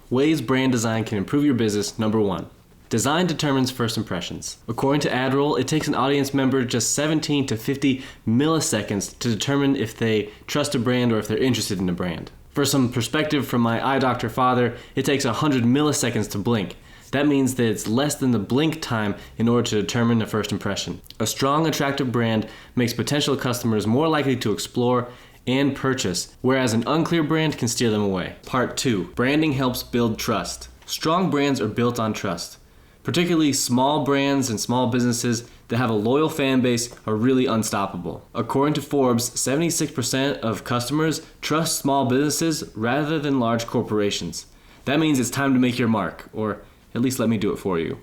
Ways brand design can improve your business. Number 1. Design determines first impressions. According to AdRoll, it takes an audience member just 17 to 50 milliseconds to determine if they trust a brand or if they're interested in a brand. For some perspective from my eye doctor father, it takes 100 milliseconds to blink. That means that it's less than the blink time in order to determine a first impression. A strong, attractive brand makes potential customers more likely to explore and purchase, whereas an unclear brand can steer them away. Part 2. Branding helps build trust. Strong brands are built on trust. Particularly small brands and small businesses that have a loyal fan base are really unstoppable. According to Forbes, 76% of customers trust small businesses rather than large corporations. That means it's time to make your mark, or at least let me do it for you.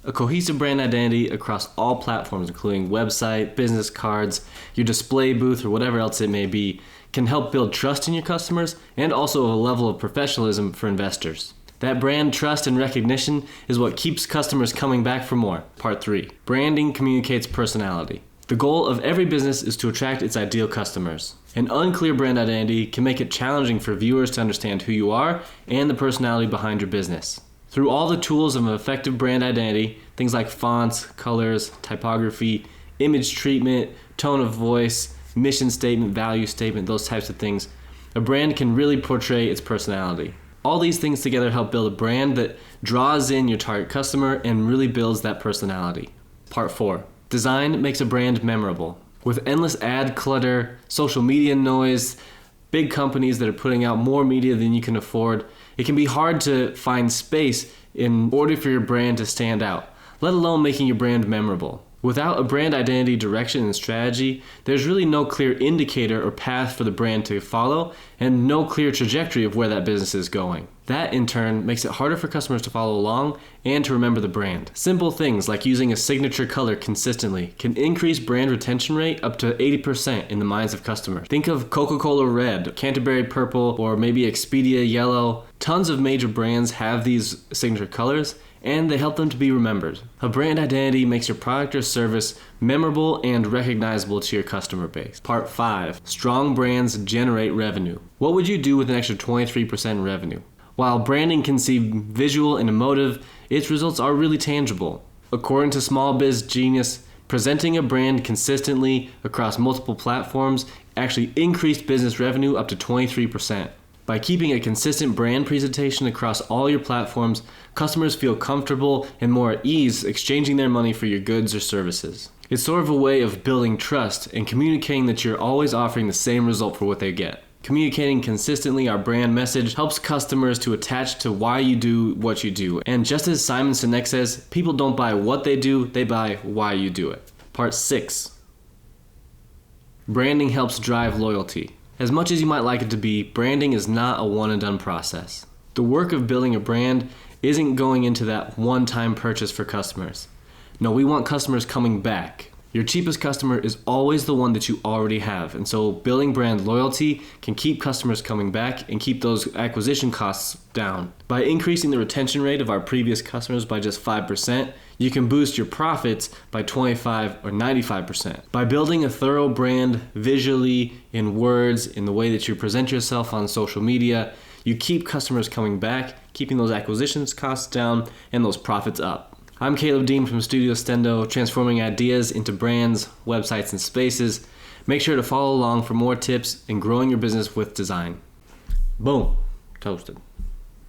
A cohesive brand identity across all platforms, including website, business cards, your display booth, or whatever else it may be, can help build trust in your customers and also a level of professionalism for investors. That brand trust and recognition is what keeps customers coming back for more. Part 3. Branding communicates personality. The goal of every business is to attract its ideal customers. An unclear brand identity can make it challenging for viewers to understand who you are and the personality behind your business. Through all the tools of an effective brand identity, things like fonts, colors, typography, image treatment, tone of voice, mission statement, value statement, those types of things, a brand can really portray its personality. All these things together help build a brand that draws in your target customer and really builds that personality. Part 4. Design makes a brand memorable. With endless ad clutter, social media noise, big companies that are putting out more media than you can afford, it can be hard to find space in order for your brand to stand out, let alone making your brand memorable. Without a brand identity, direction, and strategy, there's really no clear indicator or path for the brand to follow and no clear trajectory of where that business is going. That, in turn, makes it harder for customers to follow along and to remember the brand. Simple things like using a signature color consistently can increase brand retention rate up to 80% in the minds of customers. Think of Coca-Cola Red, Canterbury Purple, or maybe Expedia Yellow. Tons of major brands have these signature colors, and they help them to be remembered. A brand identity makes your product or service memorable and recognizable to your customer base. Part 5. Strong brands generate revenue. What would you do with an extra 23% revenue? While branding can seem visual and emotive, its results are really tangible. According to Small Biz Genius, presenting a brand consistently across multiple platforms actually increased business revenue up to 23%. By keeping a consistent brand presentation across all your platforms, customers feel comfortable and more at ease exchanging their money for your goods or services. It's sort of a way of building trust and communicating that you're always offering the same result for what they get. Communicating consistently our brand message helps customers to attach to why you do what you do. And just as Simon Sinek says, people don't buy what they do, they buy why you do it. Part 6. Branding helps drive loyalty. As much as you might like it to be, branding is not a one-and-done process. The work of building a brand isn't going into that one-time purchase for customers. No, we want customers coming back. Your cheapest customer is always the one that you already have, and so building brand loyalty can keep customers coming back and keep those acquisition costs down. By increasing the retention rate of our previous customers by just 5%, you can boost your profits by 25 or 95%. By building a thorough brand visually, in words, in the way that you present yourself on social media, you keep customers coming back, keeping those acquisitions costs down and those profits up. I'm Caleb Dean from Studio Stendo, transforming ideas into brands, websites, and spaces. Make sure to follow along for more tips in growing your business with design. Boom. Toasted.